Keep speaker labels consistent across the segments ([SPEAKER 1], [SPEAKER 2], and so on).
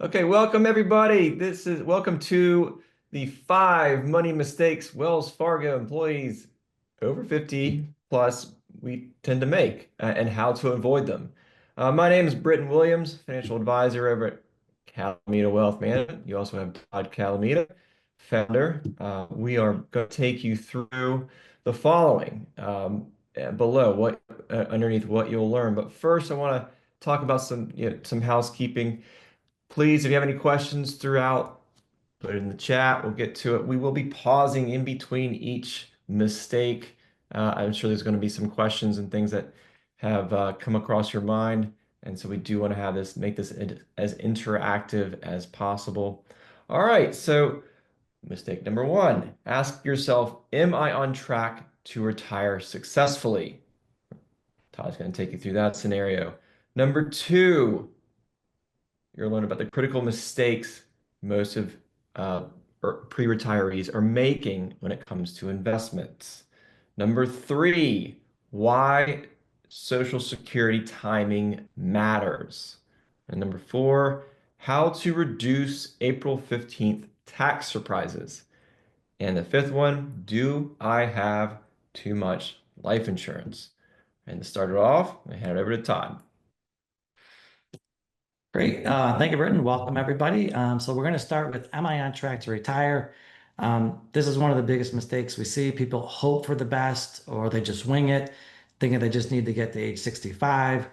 [SPEAKER 1] Okay, welcome everybody. Welcome to the five money mistakes Wells Fargo employees over 50 plus we tend to make and how to avoid them. My name is Britton Williams, financial advisor over at Calamita Wealth Management. You also have Todd Calamita, founder. We are going to take you through the following below what underneath what you'll learn. But first, I want to talk about some housekeeping. Please, if you have any questions throughout, put it in the chat. We'll get to it. We will be pausing in between each mistake. I'm sure there's going to be some questions and things that have come across your mind. And so we do want to make this as interactive as possible. All right, so mistake number one, ask yourself, am I on track to retire successfully? Todd's going to take you through that scenario. Number two, you're learning about the critical mistakes most of pre-retirees are making when it comes to investments. Number three, why Social Security timing matters. And number four, how to reduce April 15th tax surprises. And the fifth one, do I have too much life insurance? And to start it off, I hand it over to Todd.
[SPEAKER 2] Great. Thank you, Britton. Welcome, everybody. So we're going to start with, am I on track to retire? This is one of the biggest mistakes we see. People hope for the best or they just wing it, thinking they just need to get to age 65.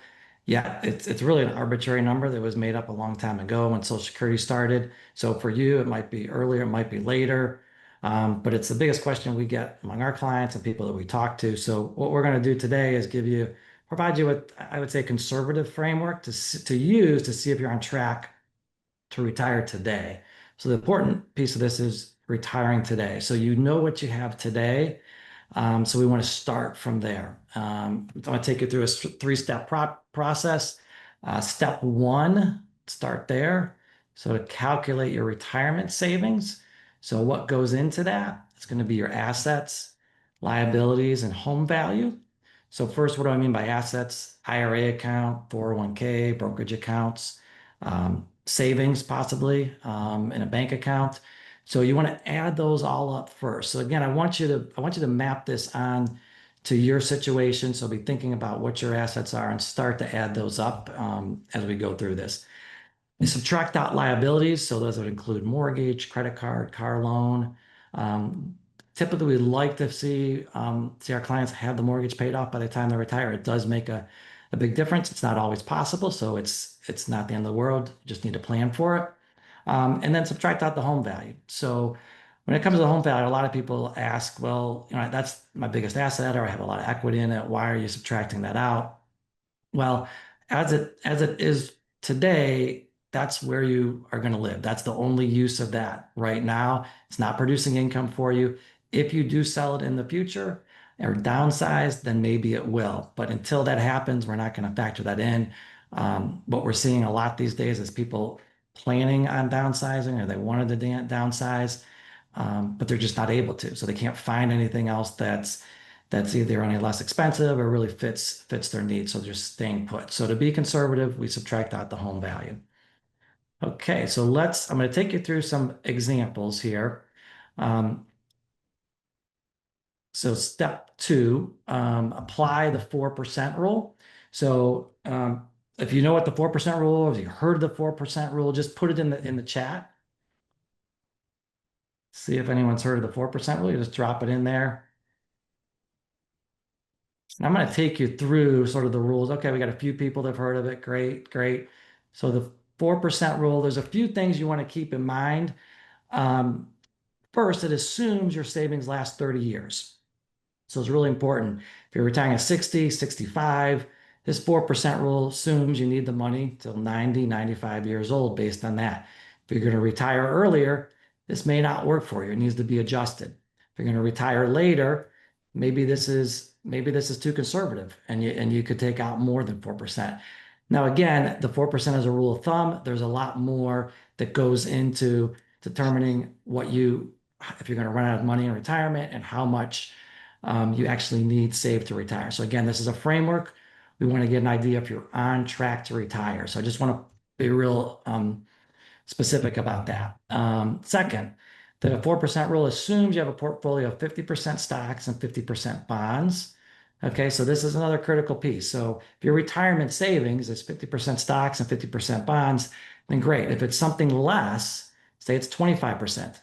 [SPEAKER 2] Yeah, it's really an arbitrary number that was made up a long time ago when Social Security started. So for you, it might be earlier, it might be later. But it's the biggest question we get among our clients and people that we talk to. So what we're going to do today is provide you with, I would say, conservative framework to use to see if you're on track to retire today. So the important piece of this is retiring today. So you know what you have today. So we want to start from there. I'm going to take you through a three-step process. Step one, start there. So to calculate your retirement savings. So what goes into that? It's going to be your assets, liabilities, and home value. So first, what do I mean by assets? IRA account, 401k, brokerage accounts, savings possibly in a bank account. So you want to add those all up first. So again, I want you to map this on to your situation. So be thinking about what your assets are and start to add those up as we go through this. You subtract out liabilities, so those would include mortgage, credit card, car loan. Um, Typically, we like to see our clients have the mortgage paid off by the time they retire. It does make a big difference. It's not always possible, so it's not the end of the world. You just need to plan for it. And then subtract out the home value. So when it comes to the home value, a lot of people ask, well, that's my biggest asset, or I have a lot of equity in it. Why are you subtracting that out? Well, as it is today, that's where you are going to live. That's the only use of that right now. It's not producing income for you. If you do sell it in the future or downsize, then maybe it will. But until that happens, we're not going to factor that in. What we're seeing a lot these days is people planning on downsizing or they wanted to downsize, but they're just not able to. So they can't find anything else that's either any less expensive or really fits their needs. So they're just staying put. So to be conservative, we subtract out the home value. Okay, so I'm going to take you through some examples here. So step two, apply the 4% rule. So if you know what the 4% rule, or if you heard of the 4% rule, just put it in the chat. See if anyone's heard of the 4% rule. You just drop it in there. And I'm going to take you through sort of the rules. Okay, we got a few people that have heard of it. Great, great. So the 4% rule, there's a few things you want to keep in mind. First, it assumes your savings last 30 years. So it's really important. If you're retiring at 60, 65, this 4% rule assumes you need the money till 90, 95 years old based on that. If you're going to retire earlier, this may not work for you. It needs to be adjusted. If you're going to retire later, maybe this is too conservative and you could take out more than 4%. Now, again, the 4% is a rule of thumb. There's a lot more that goes into determining if you're going to run out of money in retirement and how much you actually need saved to retire. So again, this is a framework. We want to get an idea if you're on track to retire. So I just want to be real specific about that. Second, the 4% rule assumes you have a portfolio of 50% stocks and 50% bonds. Okay, so this is another critical piece. So if your retirement savings is 50% stocks and 50% bonds, then great. If it's something less, say it's 25%,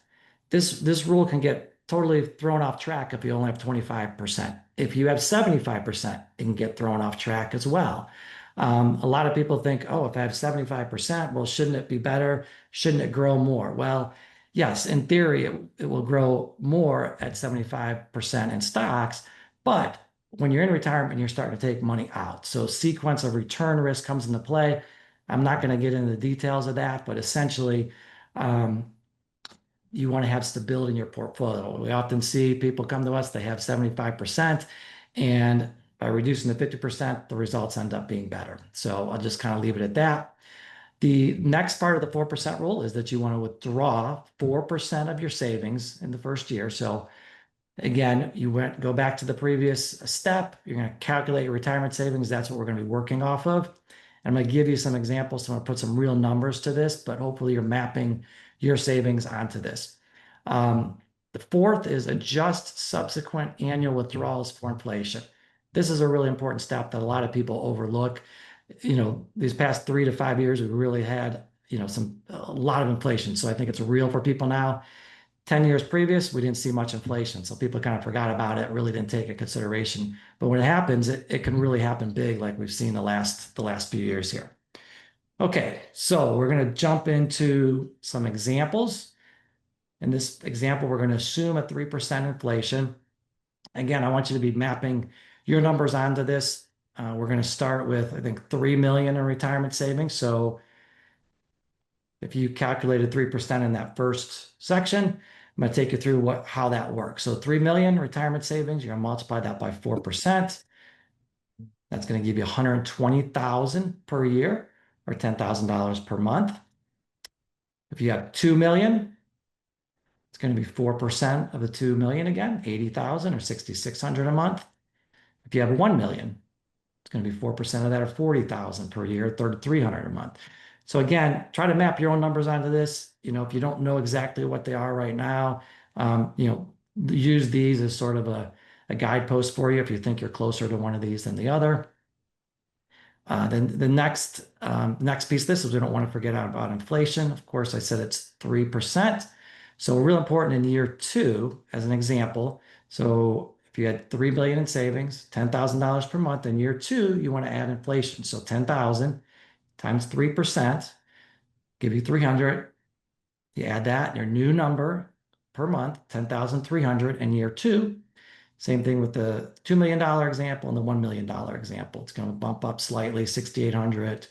[SPEAKER 2] this rule can get totally thrown off track if you only have 25%. If you have 75%, it can get thrown off track as well. A lot of people think, oh, if I have 75%, well, shouldn't it be better? Shouldn't it grow more? Well, yes, in theory, it will grow more at 75% in stocks, but when you're in retirement, you're starting to take money out. So sequence of return risk comes into play. I'm not going to get into the details of that, but essentially, um, you want to have stability in your portfolio. We often see people come to us, they have 75%, and by reducing to 50%, the results end up being better. So I'll just kind of leave it at that. The next part of the 4% rule is that you want to withdraw 4% of your savings in the first year. So again, go back to the previous step. You're going to calculate your retirement savings. That's what we're going to be working off of. I'm going to give you some examples. So I'm going to put some real numbers to this, but hopefully you're mapping your savings onto this. The fourth is adjust subsequent annual withdrawals for inflation. This is a really important step that a lot of people overlook. These past 3 to 5 years, we've really had, a lot of inflation. So I think it's real for people now. 10 years previous, we didn't see much inflation. So people kind of forgot about it, really didn't take it consideration. But when it happens, it can really happen big, like we've seen the last few years here. Okay, so we're going to jump into some examples. In this example, we're going to assume a 3% inflation. Again, I want you to be mapping your numbers onto this. We're going to start with, I think, 3 million in retirement savings. So if you calculated 3% in that first section, I'm going to take you through how that works. So 3 million retirement savings, you're going to multiply that by 4%. That's going to give you 120,000 per year or $10,000 per month. If you have 2 million, it's going to be 4% of the 2 million again, 80,000 or 6,600 a month. If you have 1 million, it's going to be 4% of that or 40,000 per year, 3,300 a month. So again, try to map your own numbers onto this. If you don't know exactly what they are right now, use these as sort of a guidepost for you if you think you're closer to one of these than the other. Then the next piece of this is we don't want to forget about inflation. Of course, I said it's 3%. So real important in year two, as an example. So if you had 3 billion in savings, $10,000 per month, in year two, you want to add inflation. So 10,000 times 3%, give you 300. You add that, your new number per month, 10,300 in year two. Same thing with the $2 million example and the $1 million example. It's going to bump up slightly, 6,800,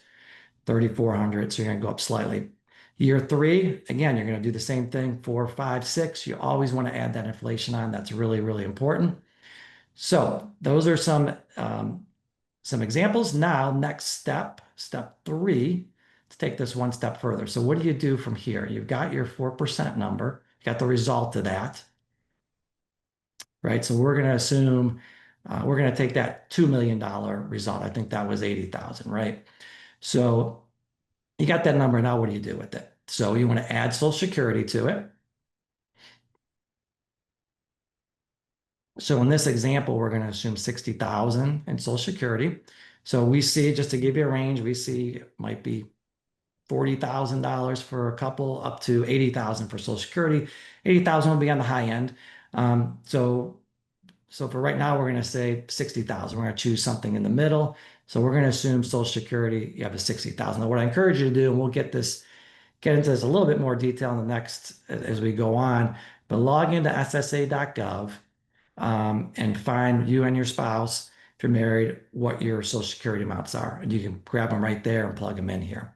[SPEAKER 2] 3,400. So you're going to go up slightly. Year three, again, you're going to do the same thing, 4, 5, 6. You always want to add that inflation on. That's really, really important. So those are some examples. Now, next step 3, to take this one step further. So what do you do from here? You've got your 4% number. You got the result of that, right? So we're going to assume we're going to take that $2 million result. I think that was 80,000, right? So you got that number. Now what do you do with it? So you want to add Social Security to it. So in this example, we're going to assume 60,000 in Social Security. So we see, just to give you a range, we see it might be $40,000 for a couple, up to 80,000 for Social Security. 80,000 will be on the high end. So for right now, we're going to say 60,000. We're going to choose something in the middle. So we're going to assume Social Security, you have a 60,000. Now, what I encourage you to do, and we'll get into this a little bit more detail in the next as we go on, but log into SSA.gov and find you and your spouse, if you're married, what your Social Security amounts are. And you can grab them right there and plug them in here.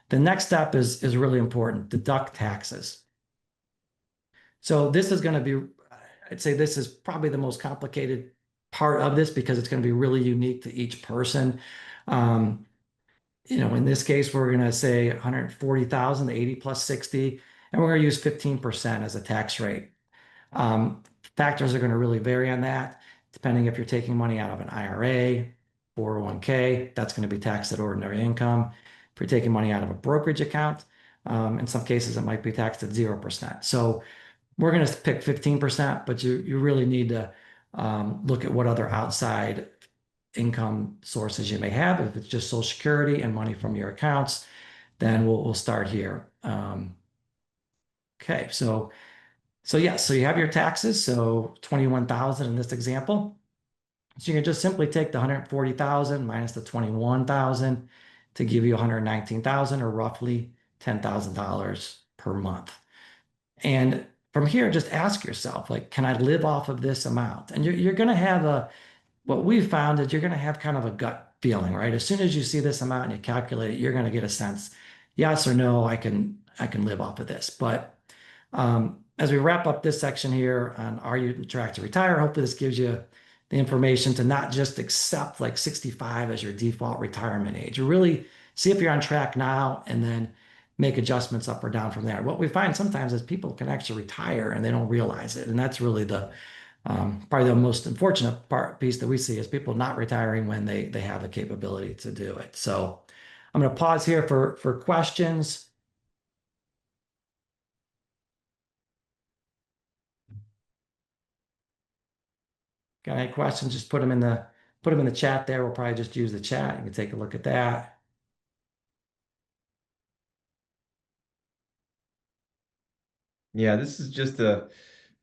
[SPEAKER 2] The next step is really important, deduct taxes. So this is going to be, I'd say this is probably the most complicated part of this because it's going to be really unique to each person. In this case, we're going to say 140,000, 80 plus 60, and we're going to use 15% as a tax rate. Factors are going to really vary on that, depending if you're taking money out of an IRA, 401k, that's going to be taxed at ordinary income. If you're taking money out of a brokerage account, In some cases, it might be taxed at 0%. So we're going to pick 15%, but you really need to look at what other outside income sources you may have. If it's just Social Security and money from your accounts, then we'll start here. Okay, so yeah, so you have your taxes, so 21,000 in this example. So you can just simply take the 140,000 minus the 21,000 to give you 119,000 or roughly $10,000 per month. And from here, just ask yourself, like, can I live off of this amount? And you're going to have what we've found is you're going to have kind of a gut feeling, right? As soon as you see this amount and you calculate it, you're going to get a sense, yes or no, I can live off of this. But as we wrap up this section here on are you on track to retire, hopefully this gives you the information to not just accept like 65 as your default retirement age. Really see if you're on track now and then make adjustments up or down from there. What we find sometimes is people can actually retire and they don't realize it. And that's really the probably the most unfortunate piece that we see is people not retiring when they have the capability to do it. So I'm going to pause here for questions. Got any questions? Just put them in the chat there. We'll probably just use the chat. You can take a look at that.
[SPEAKER 1] Yeah, this is just a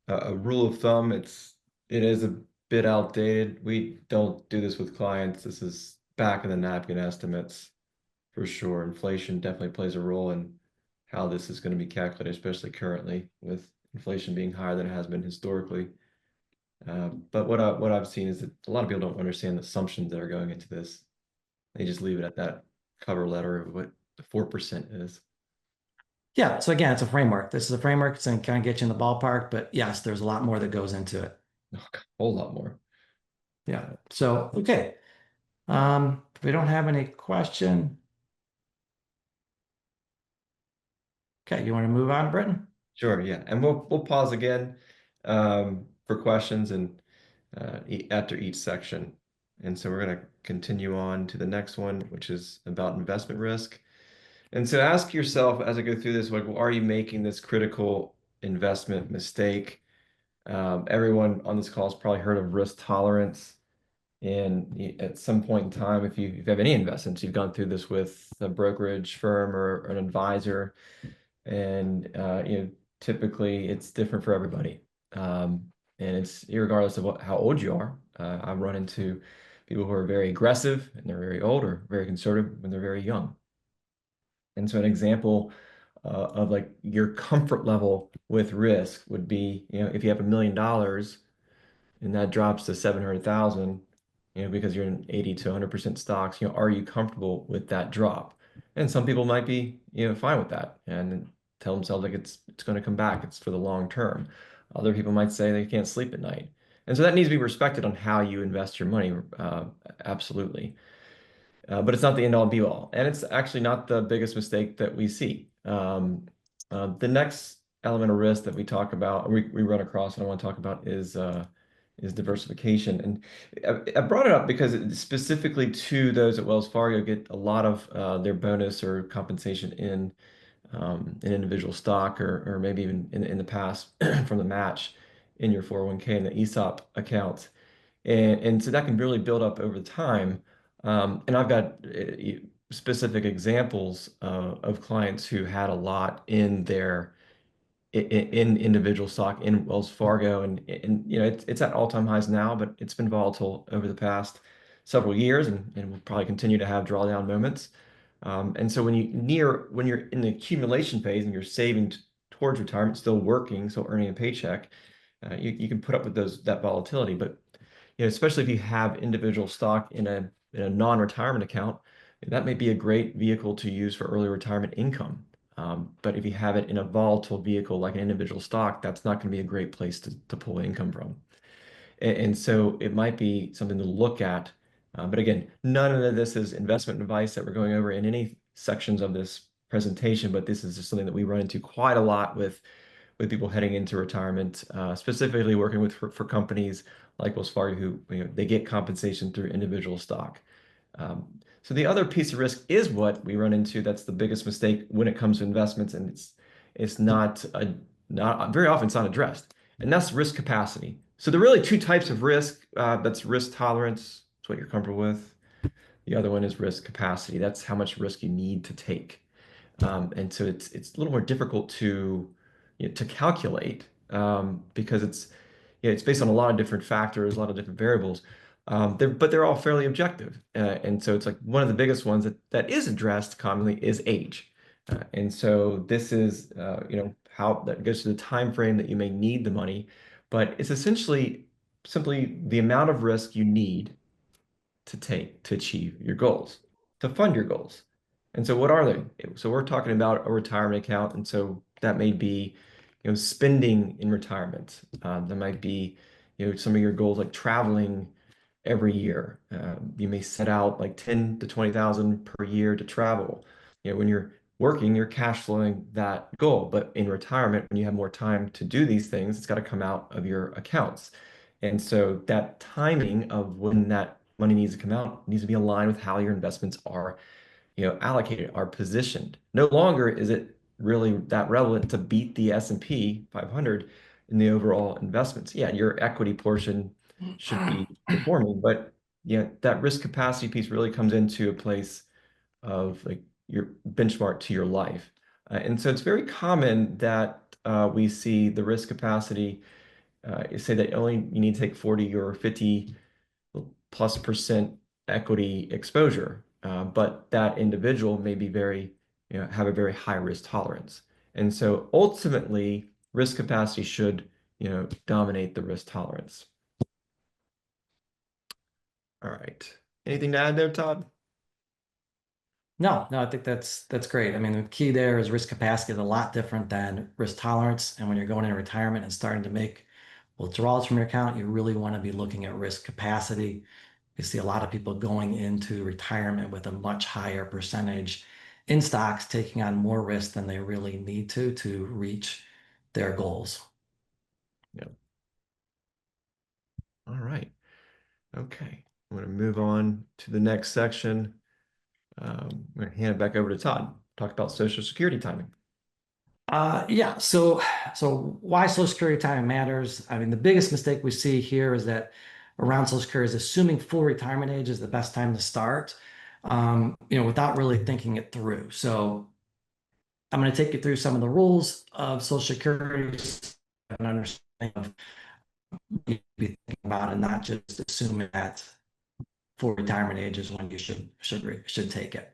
[SPEAKER 1] rule of thumb. It is a bit outdated. We don't do this with clients. This is back of the napkin estimates for sure. Inflation definitely plays a role in how this is going to be calculated, especially currently with inflation being higher than it has been historically. But what I've seen is that a lot of people don't understand the assumptions that are going into this. They just leave it at that cover letter of what the 4% is.
[SPEAKER 2] Yeah. So again, it's a framework. This is a framework. It's going to kind of get you in the ballpark, but yes, there's a lot more that goes into it.
[SPEAKER 1] A whole lot more.
[SPEAKER 2] Yeah. So, okay. If we don't have any question, okay, you want to move on, Britton?
[SPEAKER 1] Sure, yeah. And we'll pause again for questions and after each section. And so we're going to continue on to the next one, which is about investment risk. And so ask yourself as I go through this, like, well, are you making this critical investment mistake? Everyone on this call has probably heard of risk tolerance. And at some point in time, if you have any investments, you've gone through this with a brokerage firm or an advisor, and typically it's different for everybody. And it's irregardless of how old you are. I've run into people who are very aggressive and they're very old, or very conservative when they're very young. And so an example of like your comfort level with risk would be, if you have $1 million and that drops to 700,000, because you're in 80 to 100% stocks, are you comfortable with that drop? And some people might be, fine with that and tell themselves like it's going to come back. It's for the long term. Other people might say they can't sleep at night. And so that needs to be respected on how you invest your money. Absolutely. But it's not the end all be all. And it's actually not the biggest mistake that we see. The next element of risk that we talk about, we run across, and I want to talk about is diversification. And I brought it up because specifically to those at Wells Fargo get a lot of their bonus or compensation in an individual stock, or maybe even in the past from the match in your 401k and the ESOP account. And so that can really build up over time. And I've got specific examples of clients who had a lot in their in individual stock in Wells Fargo, and it's at all-time highs now, but it's been volatile over the past several years, and will probably continue to have drawdown moments. And so when you're in the accumulation phase and you're saving towards retirement, still working, so earning a paycheck, you can put up with that volatility. But especially if you have individual stock in a non-retirement account, that may be a great vehicle to use for early retirement income. But if you have it in a volatile vehicle like an individual stock, that's not going to be a great place to pull income from. And so it might be something to look at. But again, none of this is investment advice that we're going over in any sections of this presentation, but this is just something that we run into quite a lot with people heading into retirement, specifically working with for companies like Wells Fargo, who they get compensation through individual stock. So the other piece of risk is what we run into. That's the biggest mistake when it comes to investments, and it's not very often it's not addressed, and that's risk capacity. So there are really two types of risk. That's risk tolerance. It's what you're comfortable with. The other one is risk capacity. That's how much risk you need to take. And so it's a little more difficult to calculate because it's based on a lot of different factors, a lot of different variables. But they're all fairly objective. And so it's like one of the biggest ones that is addressed commonly is age. And so this is how that goes to the time frame that you may need the money, but it's essentially simply the amount of risk you need to take to achieve your goals, to fund your goals. And so what are they? So we're talking about a retirement account, and so that may be, spending in retirement. That might be, some of your goals like traveling every year. You may set out like 10 to 20,000 per year to travel. When you're working, you're cash flowing that goal, but in retirement, when you have more time to do these things, it's got to come out of your accounts. And so that timing of when that money needs to come out needs to be aligned with how your investments are, allocated, are positioned. No longer is it really that relevant to beat the S&P 500 in the overall investments. Yeah, your equity portion should be performing, but yeah, that risk capacity piece really comes into a place of like your benchmark to your life. And so it's very common that we see the risk capacity say that only you need to take 40 or 50 plus percent equity exposure, but that individual may be have a very high risk tolerance. And so ultimately, risk capacity should, dominate the risk tolerance. All right. Anything to add there, Todd?
[SPEAKER 2] No, no, I think that's great. I mean, the key there is risk capacity is a lot different than risk tolerance. And when you're going into retirement and starting to make withdrawals from your account, you really want to be looking at risk capacity. You see a lot of people going into retirement with a much higher percentage in stocks, taking on more risk than they really need to reach their goals.
[SPEAKER 1] Yeah. All right. Okay. I'm going to move on to the next section. I'm going to hand it back over to Todd. Talk about Social Security timing.
[SPEAKER 2] Yeah, so why Social Security timing matters. I mean, the biggest mistake we see here is that around Social Security is assuming full retirement age is the best time to start, without really thinking it through. So I'm going to take you through some of the rules of Social Security and understanding of what you be thinking about, and not just assuming that full retirement age is when you should take it.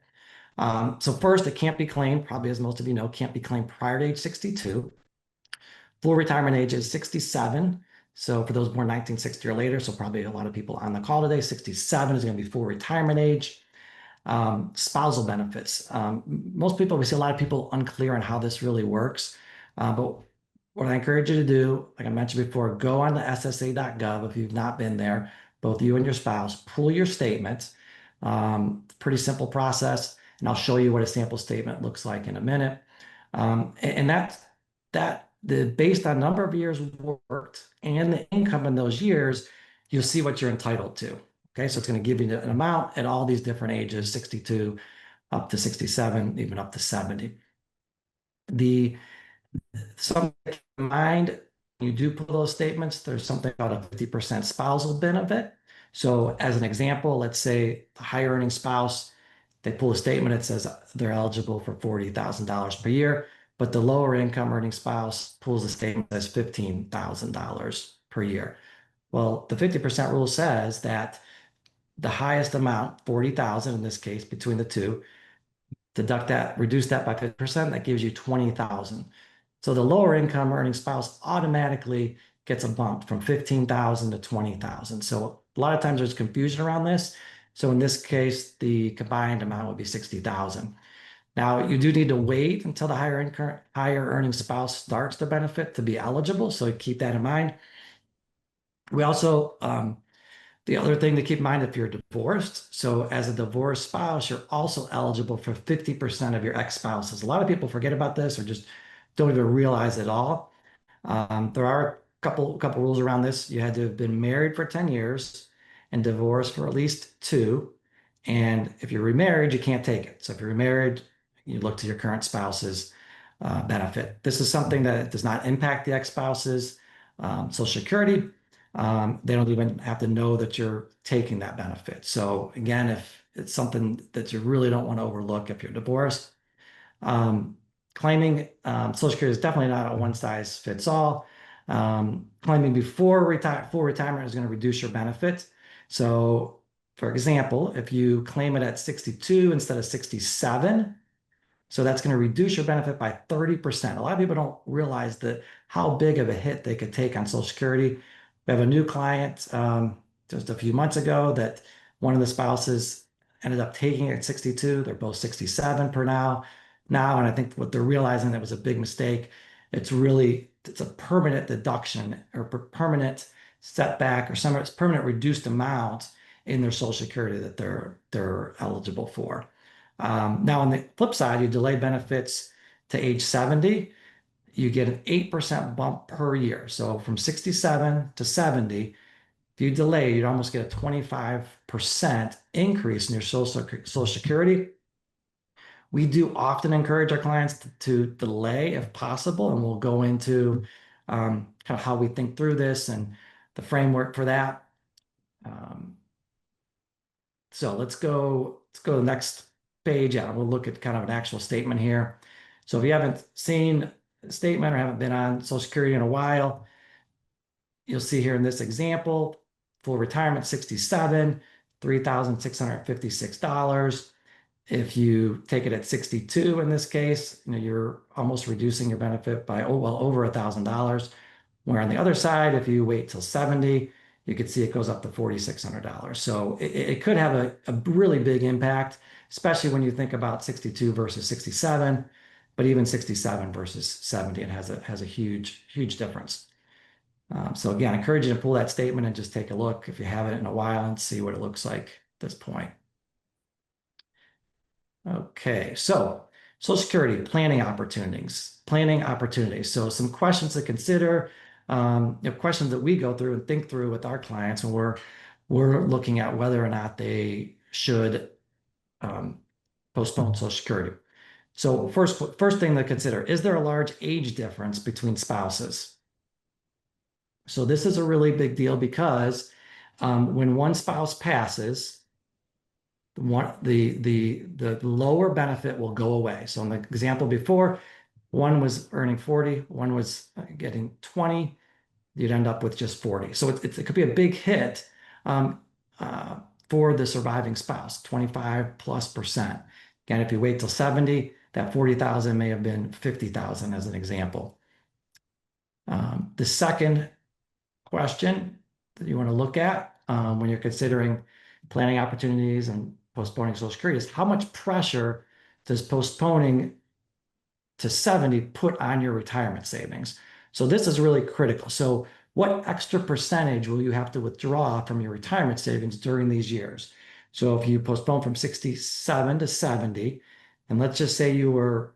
[SPEAKER 2] So first, it can't be claimed, probably as most of you know, can't be claimed prior to age 62. Full retirement age is 67. So for those born 1960 or later, so probably a lot of people on the call today, 67 is going to be full retirement age. Spousal benefits. Most people, we see a lot of people unclear on how this really works. But what I encourage you to do, like I mentioned before, go on to ssa.gov if you've not been there, both you and your spouse, pull your statement. Pretty simple process, and I'll show you what a sample statement looks like in a minute. And based on number of years worked and the income in those years, you'll see what you're entitled to. Okay, so it's going to give you an amount at all these different ages, 62 up to 67, even up to 70. The Something to keep in mind, you do pull those statements, there's something called a 50% spousal benefit. So as an example, let's say the higher earning spouse, they pull a statement that says they're eligible for $40,000 per year, but the lower income earning spouse pulls a statement that says $15,000 per year. Well, the 50% rule says that the highest amount, 40,000 in this case, between the two, deduct that, reduce that by 50%, that gives you 20,000. So the lower income earning spouse automatically gets a bump from 15,000 to 20,000. So a lot of times there's confusion around this. So in this case, the combined amount would be 60,000. Now you do need to wait until the higher earning spouse starts the benefit to be eligible. So keep that in mind. We also, the other thing to keep in mind if you're divorced, so as a divorced spouse, you're also eligible for 50% of your ex-spouses. A lot of people forget about this or just don't even realize it all. There are a couple rules around this. You had to have been married for 10 years and divorced for at least two. And if you're remarried, you can't take it. So if you're remarried, you look to your current spouse's benefit. This is something that does not impact the ex-spouse's Social Security. They don't even have to know that you're taking that benefit. So again, if it's something that you really don't want to overlook if you're divorced, um, claiming Social Security is definitely not a one size fits all. Claiming full retirement is going to reduce your benefit. So, for example, if you claim it at 62 instead of 67, so that's going to reduce your benefit by 30%. A lot of people don't realize that how big of a hit they could take on Social Security. We have a new client just a few months ago that one of the spouses ended up taking it at 62. They're both 67 per now, and I think what they're realizing that was a big mistake. It's a permanent deduction or permanent setback or some permanent reduced amount in their Social Security that they're eligible for. Now, on the flip side, you delay benefits to age 70, you get an 8% bump per year. So from 67 to 70, if you delay, you'd almost get a 25% increase in your Social Security. We do often encourage our clients to delay if possible, and we'll go into kind of how we think through this and the framework for that. Um, So let's go to the next page out. We'll look at kind of an actual statement here. So if you haven't seen a statement or haven't been on Social Security in a while, you'll see here in this example, full retirement 67, $3,656. If you take it at 62 in this case, you're almost reducing your benefit by well over $1,000. Where on the other side, if you wait till 70, you could see it goes up to $4,600. So it could have a really big impact, especially when you think about 62 versus 67, but even 67 versus 70, it has a huge difference. So again, I encourage you to pull that statement and just take a look if you haven't in a while and see what it looks like at this point. Okay, so Social Security planning opportunities, planning opportunities. So some questions to consider, questions that we go through and think through with our clients when we're looking at whether or not they should um, postpone Social Security. So first thing to consider, is there a large age difference between spouses? So this is a really big deal because when one spouse passes, the lower benefit will go away. So in the example before, one was earning 40, one was getting 20, you'd end up with just 40. So it could be a big hit um, uh, for the surviving spouse, 25+%. Again, if you wait till 70, that 40,000 may have been 50,000 as an example. The second question that you want to look at when you're considering planning opportunities and postponing Social Security is how much pressure does postponing to 70 put on your retirement savings? So this is really critical. So what extra percentage will you have to withdraw from your retirement savings during these years? So if you postpone from 67 to 70, and let's just say you were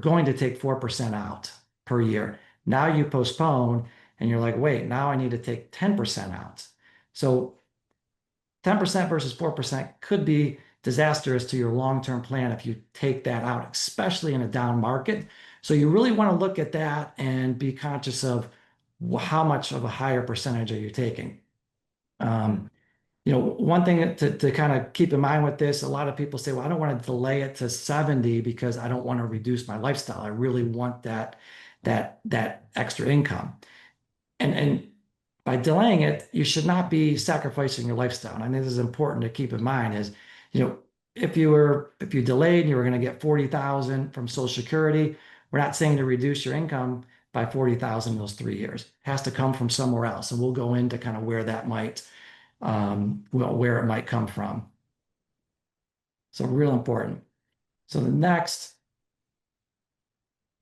[SPEAKER 2] going to take 4% out per year. Now you postpone and you're like, wait, now I need to take 10% out. So 10% versus 4% could be disastrous to your long-term plan if you take that out, especially in a down market. So you really want to look at that and be conscious of how much of a higher percentage are you taking. Um, One thing to kind of keep in mind with this, a lot of people say, well, I don't want to delay it to 70 because I don't want to reduce my lifestyle. I really want that extra income. And by delaying it, you should not be sacrificing your lifestyle. And I think this is important to keep in mind is, you know, if you delayed and you were going to get 40,000 from Social Security, we're not saying to reduce your income by 40,000 in those 3 years. It has to come from somewhere else. And we'll go into kind of where that might, where it might come from. So real important. So the next,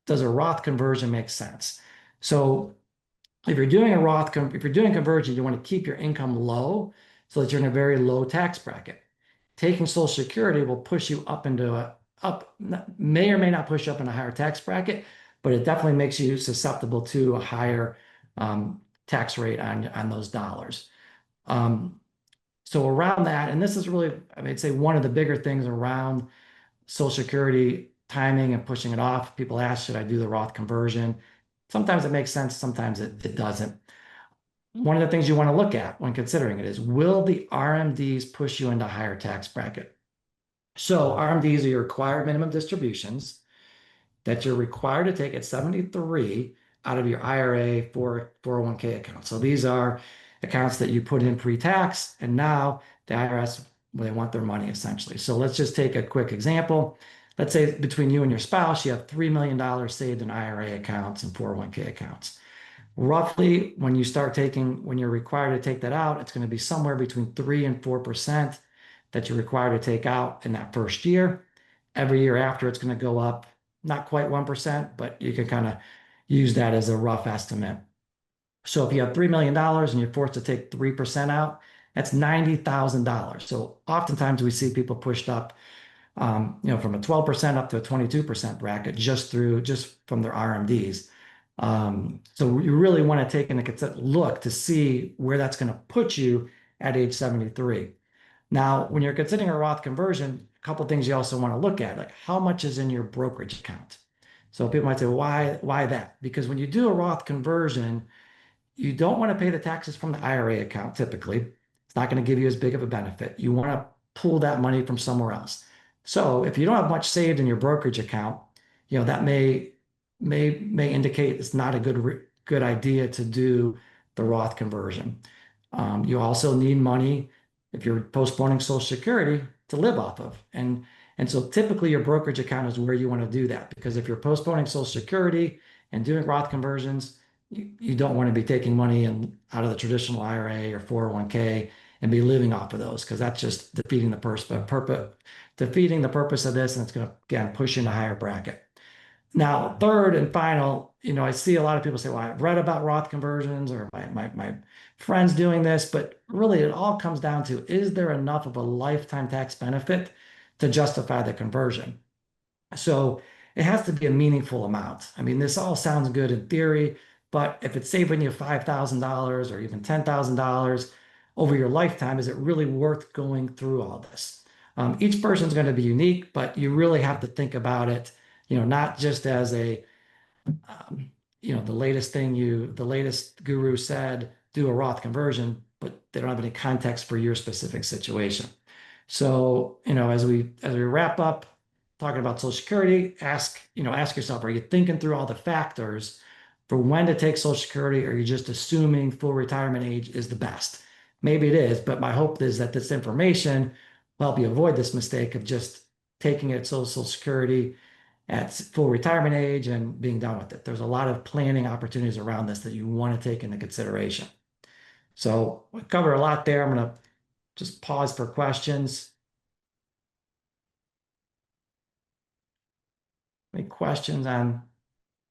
[SPEAKER 2] does a Roth conversion make sense? So if you're doing conversion, you want to keep your income low so that you're in a very low tax bracket. Taking Social Security will push you may or may not push you up in a higher tax bracket, but it definitely makes you susceptible to a higher tax rate on those dollars. So around that, and this is really, I mean, I'd say one of the bigger things around Social Security timing and pushing it off. People ask, should I do the Roth conversion? Sometimes it makes sense, sometimes it doesn't. One of the things you want to look at when considering it is, will the RMDs push you into a higher tax bracket? So RMDs are your required minimum distributions that you're required to take at 73 out of your IRA 401k account. So these are accounts that you put in pre-tax, and now the IRS, well, they want their money essentially. So let's just take a quick example. Let's say between you and your spouse, you have $3 million saved in IRA accounts and 401k accounts. Roughly, when you're required to take that out, it's going to be somewhere between 3 and 4% that you're required to take out in that first year. Every year after, it's going to go up, not quite 1%, but you can kind of use that as a rough estimate. So if you have $3 million and you're forced to take 3% out, that's $90,000. So oftentimes we see people pushed up, from a 12% up to a 22% bracket just from their RMDs. So you really want to take a look to see where that's going to put you at age 73. Now, when you're considering a Roth conversion, a couple of things you also want to look at, like how much is in your brokerage account. So people might say, why that? Because when you do a Roth conversion, you don't want to pay the taxes from the IRA account typically. It's not going to give you as big of a benefit. You want to pull that money from somewhere else. So if you don't have much saved in your brokerage account, that may indicate it's not a good idea to do the Roth conversion. You also need money if you're postponing Social Security to live off of. And so typically your brokerage account is where you want to do that, because if you're postponing Social Security and doing Roth conversions, you don't want to be taking money out of the traditional IRA or 401k and be living off of those, because that's just defeating the purpose of this, and it's going to, again, push you in a higher bracket. Now, third and final, I see a lot of people say, well, I've read about Roth conversions, or my friends doing this, but really it all comes down to, is there enough of a lifetime tax benefit to justify the conversion? So it has to be a meaningful amount. I mean, this all sounds good in theory, but if it's saving you $5,000 or even $10,000 over your lifetime, is it really worth going through all this? Each person's going to be unique, but you really have to think about it, not just as the latest guru said, do a Roth conversion, but they don't have any context for your specific situation. So, as we wrap up talking about Social Security, ask yourself, are you thinking through all the factors for when to take Social Security, or are you just assuming full retirement age is the best? Maybe it is, but my hope is that this information will help you avoid this mistake of just taking it Social Security at full retirement age and being done with it. There's a lot of planning opportunities around this that you want to take into consideration. So we covered a lot there. I'm going to just pause for questions. Any questions on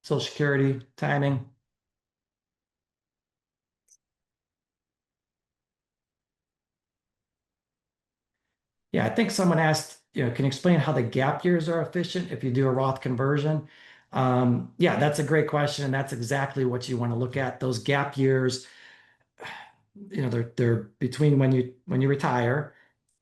[SPEAKER 2] Social Security timing? Yeah, I think someone asked, can you explain how the gap years are efficient if you do a Roth conversion? Yeah, that's a great question. And that's exactly what you want to look at. Those gap years, they're between when you retire,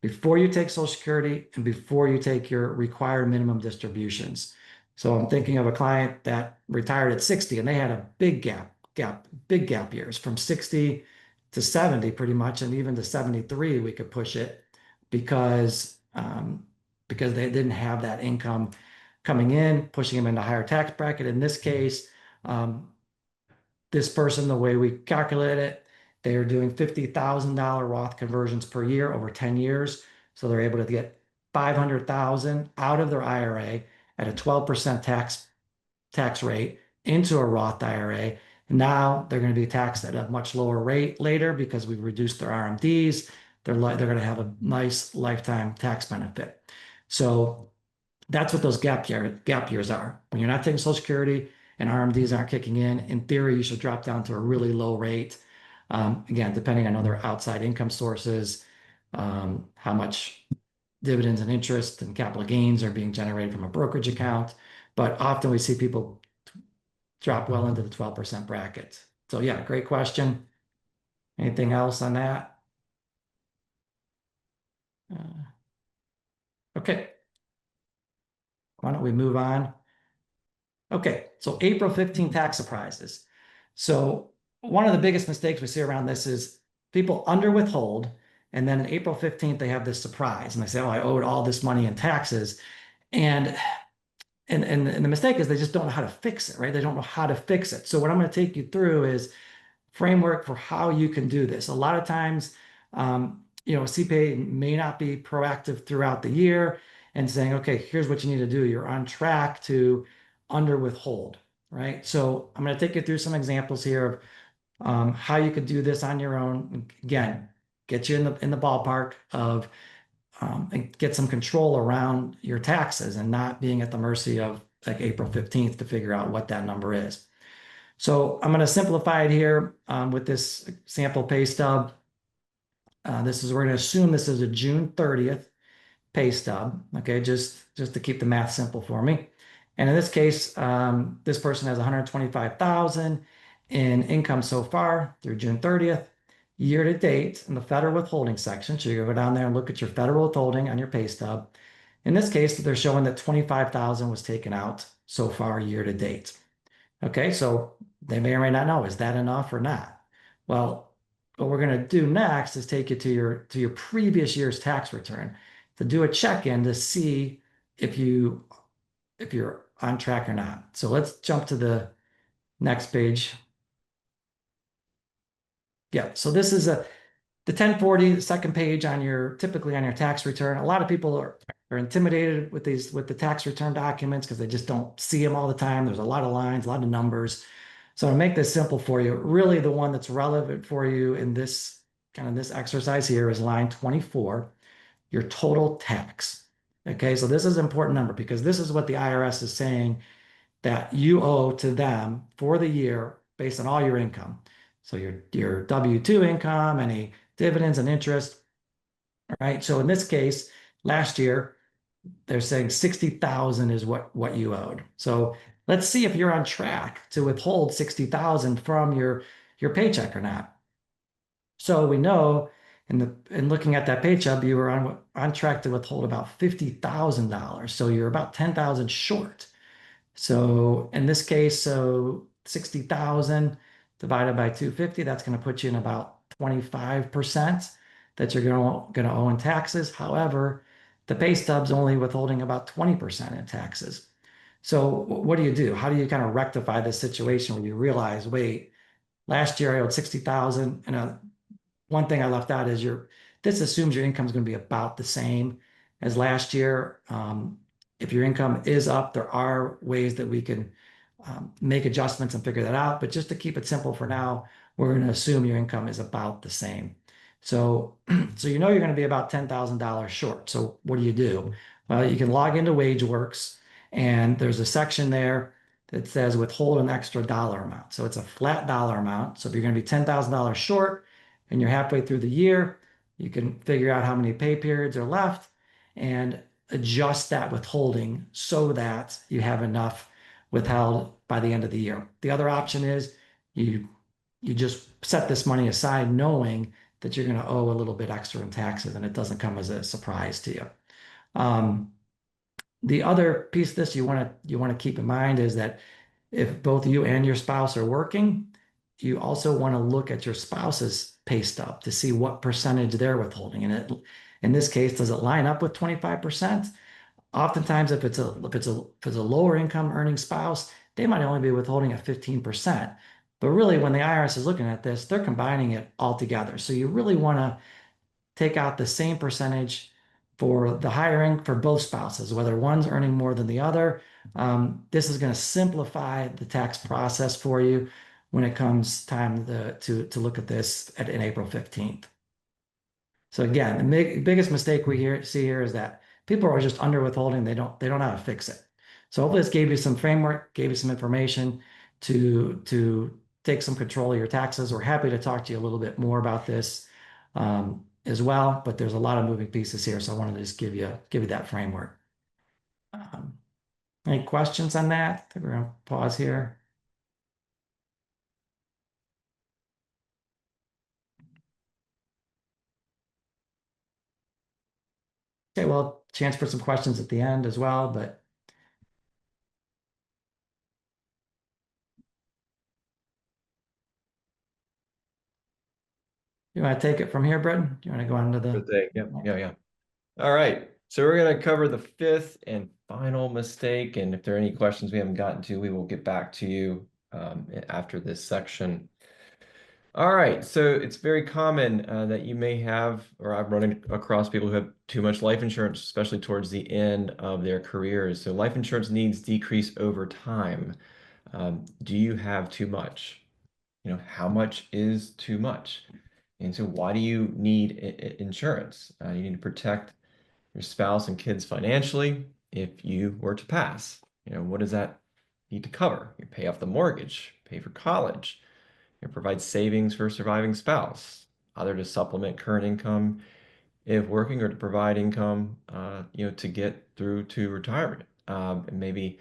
[SPEAKER 2] before you take Social Security, and before you take your required minimum distributions. So I'm thinking of a client that retired at 60, and they had a big gap years from 60 to 70 pretty much, and even to 73 we could push it, because they didn't have that income coming in, pushing them into a higher tax bracket. In this case, this person, the way we calculate it, they are doing $50,000 Roth conversions per year over 10 years. So they're able to get 500,000 out of their IRA at a 12% tax rate into a Roth IRA. Now they're going to be taxed at a much lower rate later because we've reduced their RMDs. They're going to have a nice lifetime tax benefit. So that's what those gap years are. When you're not taking Social Security and RMDs aren't kicking in theory, you should drop down to a really low rate. Again, depending on other outside income sources, how much dividends and interest and capital gains are being generated from a brokerage account. But often we see people drop well into the 12% bracket. So yeah, great question. Anything else on that? Okay, why don't we move on? Okay, so April 15th tax surprises. So one of the biggest mistakes we see around this is people under withhold, and then on April 15th they have this surprise, and they say, "Oh, I owed all this money in taxes," and and the mistake is they just don't know how to fix it, right? They don't know how to fix it. So what I'm going to take you through is framework for how you can do this. A lot of times, a CPA may not be proactive throughout the year and saying, okay, here's what you need to do. You're on track to under withhold, right? So I'm going to take you through some examples here of how you could do this on your own. Again, get you in the ballpark of and get some control around your taxes and not being at the mercy of like April 15th to figure out what that number is. So I'm going to simplify it here with this sample pay stub. We're going to assume this is a June 30th pay stub. Okay, just to keep the math simple for me. And in this case, this person has 125,000 in income so far through June 30th. Year to date in the federal withholding section. So you go down there and look at your federal withholding on your pay stub. In this case, they're showing that 25,000 was taken out so far year to date. Okay, so they may or may not know, is that enough or not? Well, what we're going to do next is take you to your previous year's tax return to do a check-in to see if you're on track or not. So let's jump to the next page. Yeah, so this is the 1040, the second page on typically on your tax return. A lot of people are intimidated with the tax return documents because they just don't see them all the time. There's a lot of lines, a lot of numbers. So to make this simple for you, really the one that's relevant for you in this exercise here is line 24, your total tax. Okay, so this is an important number because this is what the IRS is saying that you owe to them for the year based on all your income. So your W-2 income, any dividends and interest, right? So in this case, last year, they're saying 60,000 is what you owed. So let's see if you're on track to withhold 60,000 from your paycheck or not. So we know in looking at that paycheck, you were on track to withhold about $50,000. So you're about 10,000 short. So in this case, so 60,000 divided by 250, that's going to put you in about 25% that you're going to owe in taxes. However, the pay stub's only withholding about 20% in taxes. So what do you do? How do you kind of rectify this situation where you realize, wait, last year I owed 60,000 and one thing I left out is this assumes your income is going to be about the same as last year. If your income is up, there are ways that we can make adjustments and figure that out. But just to keep it simple for now, we're going to assume your income is about the same. So, so you know you're going to be about $10,000 short. So what do you do? Well, you can log into WageWorks, and there's a section there that says withhold an extra dollar amount. So it's a flat dollar amount. So if you're going to be $10,000 short, and you're halfway through the year, you can figure out how many pay periods are left and adjust that withholding so that you have enough withheld by the end of the year. The other option is you just set this money aside knowing that you're going to owe a little bit extra in taxes and it doesn't come as a surprise to you. Um, the other piece of this you want to keep in mind is that if both you and your spouse are working, you also want to look at your spouse's pay stub to see what percentage they're withholding. And in this case, does it line up with 25%? Oftentimes, if it's a lower income earning spouse, they might only be withholding at 15%. But really, when the IRS is looking at this, they're combining it all together. So you really want to take out the same percentage for the hiring for both spouses, whether one's earning more than the other. This is going to simplify the tax process for you when it comes time to look at this in April 15th. So again, the biggest mistake we see here is that people are just under withholding. They don't know how to fix it. So hopefully this gave you some framework, gave you some information to take some control of your taxes. We're happy to talk to you a little bit more about this as well, but there's a lot of moving pieces here, so I wanted to just give you that framework. Um, any questions on that? I think we're gonna pause here. Okay, well, chance for some questions at the end as well, but you want to take it from here, Britton? You want to go on to
[SPEAKER 1] Sure
[SPEAKER 2] the
[SPEAKER 1] thing. Yeah,
[SPEAKER 2] next?
[SPEAKER 1] yeah, yeah. All right. So we're going to cover the fifth and final mistake. And if there are any questions we haven't gotten to, we will get back to you after this section. All right. So it's very common that you may have, or I'm running across people who have too much life insurance, especially towards the end of their careers. So life insurance needs decrease over time. Do you have too much? How much is too much? And so why do you need insurance? You need to protect your spouse and kids financially if you were to pass. What does that need to cover? You pay off the mortgage, pay for college, you provide savings for a surviving spouse, either to supplement current income if working or to provide income, to get through to retirement. And maybe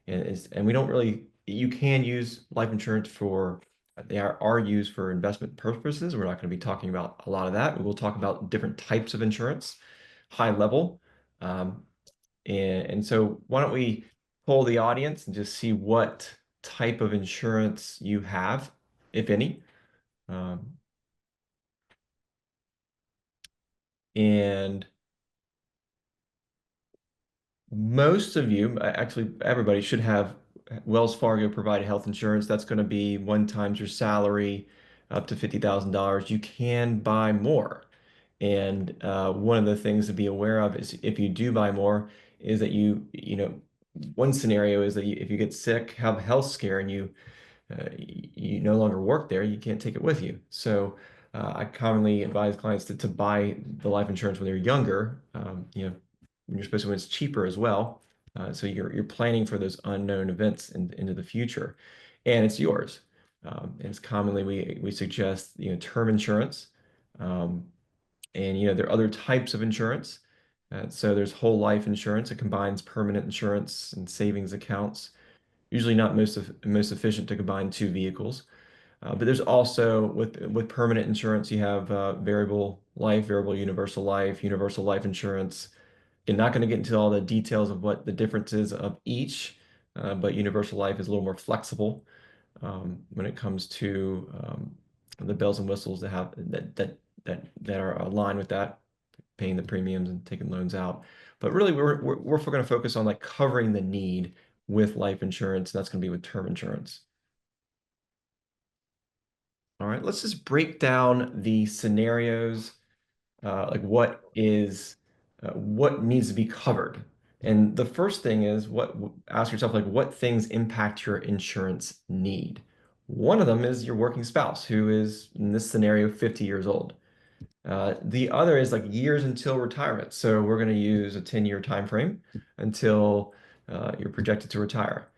[SPEAKER 1] and we don't really, you can use life insurance for, they are used for investment purposes. We're not going to be talking about a lot of that. We will talk about different types of insurance, high level. Um, and so why don't we poll the audience and just see what type of insurance you have, if any. Um, and most of you, actually everybody should have Wells Fargo provided health insurance. That's going to be one times your salary up to $50,000. You can buy more. And one of the things to be aware of is if you do buy more, is that one scenario is that if you get sick, have a health scare, and you no longer work there, you can't take it with you. So I commonly advise clients to buy the life insurance when they're younger, when you're supposed to, when it's cheaper as well. So you're planning for those unknown events into the future, and it's yours. And it's commonly we suggest term insurance, um, and there are other types of insurance. So there's whole life insurance. It combines permanent insurance and savings accounts. Usually not most efficient to combine two vehicles. But there's also with permanent insurance, you have variable life, variable universal life insurance. You're not going to get into all the details of what the difference is of each, but universal life is a little more flexible when it comes to the bells and whistles that are aligned with that, paying the premiums and taking loans out. But really, we're going to focus on like covering the need with life insurance. And that's going to be with term insurance. All right, let's just break down the scenarios, like what needs to be covered. And the first thing is ask yourself, like, what things impact your insurance need? One of them is your working spouse, who is, in this scenario, 50 years old. The other is like years until retirement. So we're going to use a 10-year time frame until you're projected to retire.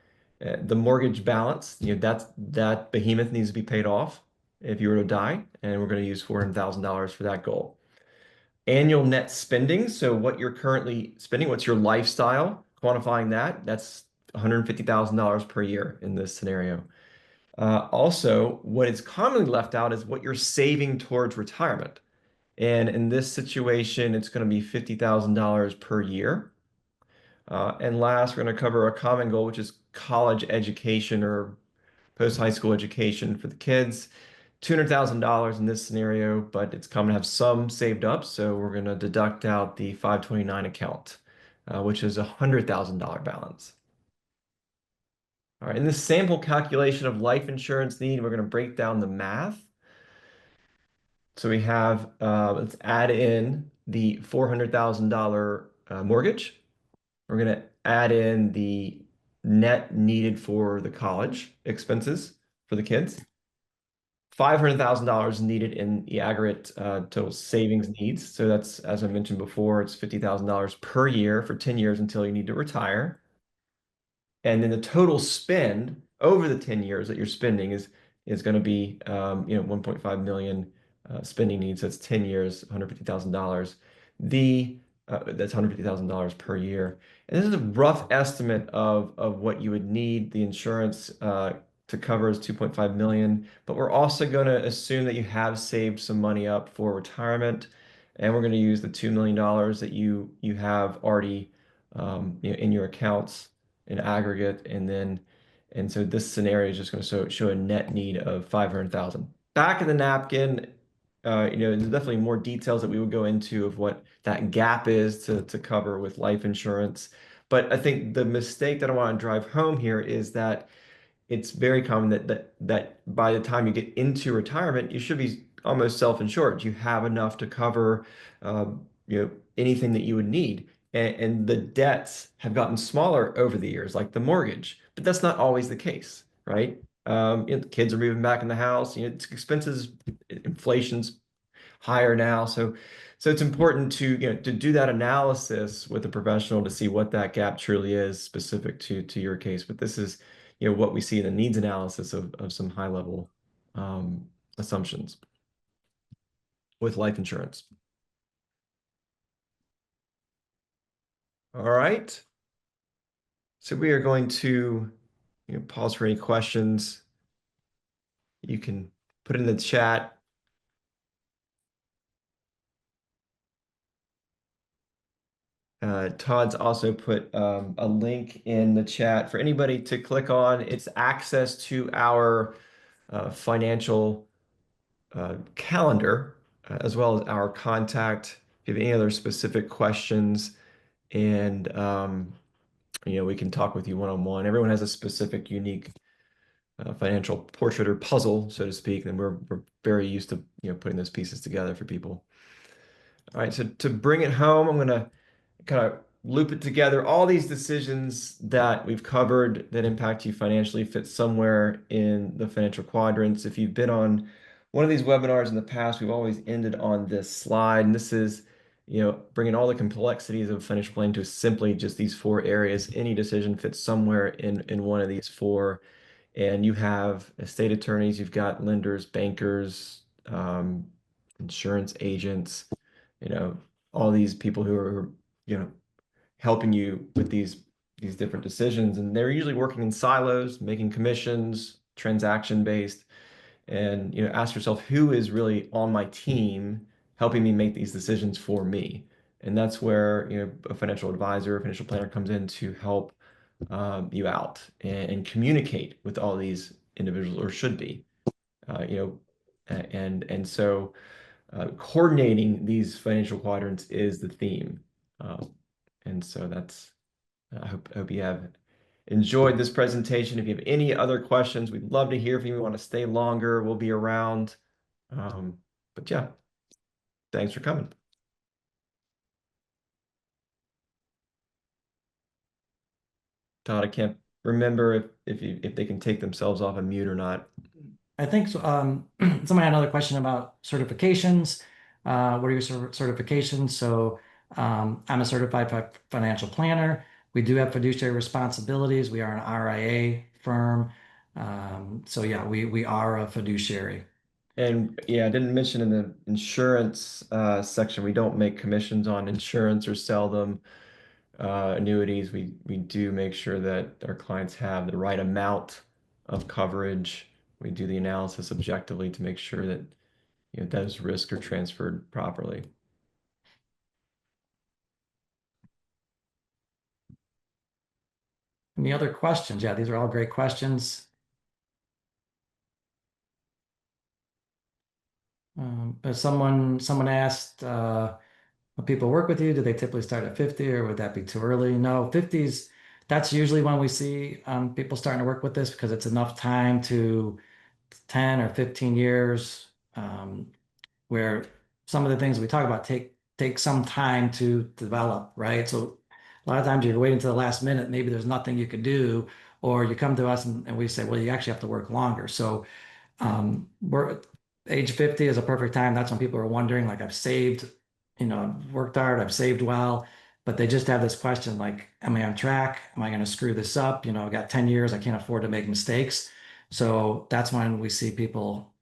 [SPEAKER 1] The mortgage balance, that behemoth needs to be paid off if you were to die, and we're going to use $400,000 for that goal. Annual net spending, so what you're currently spending, what's your lifestyle, quantifying that's $150,000 per year in this scenario. Also, what is commonly left out is what you're saving towards retirement. And in this situation, it's going to be $50,000 per year. And last, we're going to cover a common goal, which is college education or post-high school education for the kids. $200,000 in this scenario, but it's common to have some saved up. So we're going to deduct out the 529 account, which is a $100,000 balance. All right, in this sample calculation of life insurance need, we're going to break down the math. So we have, let's add in the $400,000 mortgage. We're going to add in the net needed for the college expenses for the kids. $500,000 needed in the aggregate total savings needs. So that's, as I mentioned before, it's $50,000 per year for 10 years until you need to retire. And then the total spend over the 10 years that you're spending is going to be 1.5 million spending needs. That's 10 years, $150,000. That's $150,000 per year. And this is a rough estimate of what you would need the insurance to cover is 2.5 million. But we're also going to assume that you have saved some money up for retirement. and we're going to use the $2 million that you have already in your accounts in aggregate, and so this scenario is just going to show a net need of 500,000. Back in the napkin, there's definitely more details that we would go into of what that gap is to cover with life insurance. But I think the mistake that I want to drive home here is that it's very common that by the time you get into retirement, you should be almost self-insured. You have enough to cover, uh, anything that you would need, and the debts have gotten smaller over the years, like the mortgage. But that's not always the case, right? The kids are moving back in the house. It's expenses, inflation's higher now. So it's important to do that analysis with a professional to see what that gap truly is specific to your case. But this is, what we see in the needs analysis of some high level assumptions with life insurance. All right. So we are going to pause for any questions. You can put it in the chat. Todd's also put a link in the chat for anybody to click on. It's access to our financial calendar, as well as our contact. If you have any other specific questions, and we can talk with you one-on-one. Everyone has a specific, unique financial portrait or puzzle, so to speak, and we're very used to putting those pieces together for people. All right, so to bring it home, I'm going to kind of loop it together. All these decisions that we've covered that impact you financially fit somewhere in the financial quadrants. If you've been on one of these webinars in the past, we've always ended on this slide. And this is, bringing all the complexities of financial planning to simply just these four areas. Any decision fits somewhere in one of these four. And you have estate attorneys, you've got lenders, bankers, insurance agents, all these people who are, helping you with these different decisions. And they're usually working in silos, making commissions, transaction based. And, ask yourself, who is really on my team helping me make these decisions for me? And that's where, a financial advisor, a financial planner comes in to help you out and communicate with all these individuals, or should be, and so coordinating these financial quadrants is the theme. And so I hope you have enjoyed this presentation. If you have any other questions, we'd love to hear from you. We want to stay longer, we'll be around. But yeah, thanks for coming. Todd, I can't remember if they can take themselves off a mute or not.
[SPEAKER 2] I think so. Somebody had another question about certifications. What are your certifications? So I'm a certified financial planner. We do have fiduciary responsibilities. We are an RIA firm. So yeah, we are a fiduciary.
[SPEAKER 1] And yeah, I didn't mention in the insurance section, we don't make commissions on insurance or sell them annuities. We do make sure that our clients have the right amount of coverage. We do the analysis objectively to make sure that those risks are transferred properly.
[SPEAKER 2] Any other questions? Yeah, these are all great questions. But someone asked, when people work with you, do they typically start at 50 or would that be too early? No, 50s, that's usually when we see people starting to work with this because it's enough time to 10 or 15 years where some of the things we talk about take some time to develop, right? So a lot of times you're waiting to the last minute, maybe there's nothing you could do, or you come to us and we say, well, you actually have to work longer. So we're age 50 is a perfect time. That's when people are wondering, like, I've saved, I've worked hard, I've saved well, but they just have this question like, am I on track? Am I going to screw this up? I've got 10 years, I can't afford to make mistakes. So that's when we see people,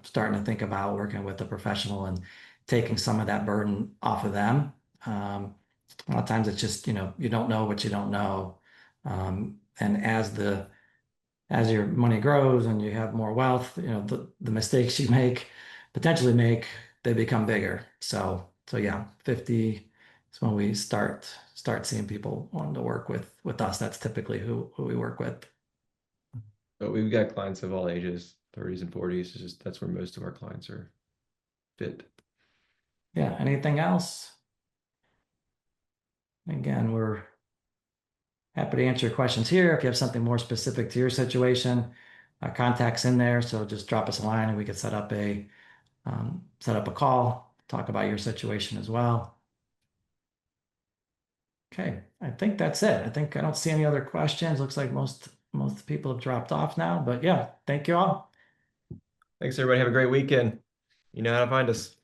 [SPEAKER 2] starting to think about working with a professional and taking some of that burden off of them. A lot of times it's just, you don't know what you don't know. And as your money grows and you have more wealth, the mistakes you potentially make, they become bigger. So So yeah, 50 is when we start seeing people wanting to work with us. That's typically who we work with.
[SPEAKER 1] But we've got clients of all ages, 30s and 40s. It's just that's where most of our clients are fit.
[SPEAKER 2] Yeah, anything else? Again, we're happy to answer your questions here. If you have something more specific to your situation, our contact's in there. So just drop us a line and we could set up a call, talk about your situation as well. Okay, I think that's it. I don't see any other questions. Looks like most people have dropped off now. But yeah, thank you all.
[SPEAKER 1] Thanks, everybody. Have a great weekend. You know how to find us.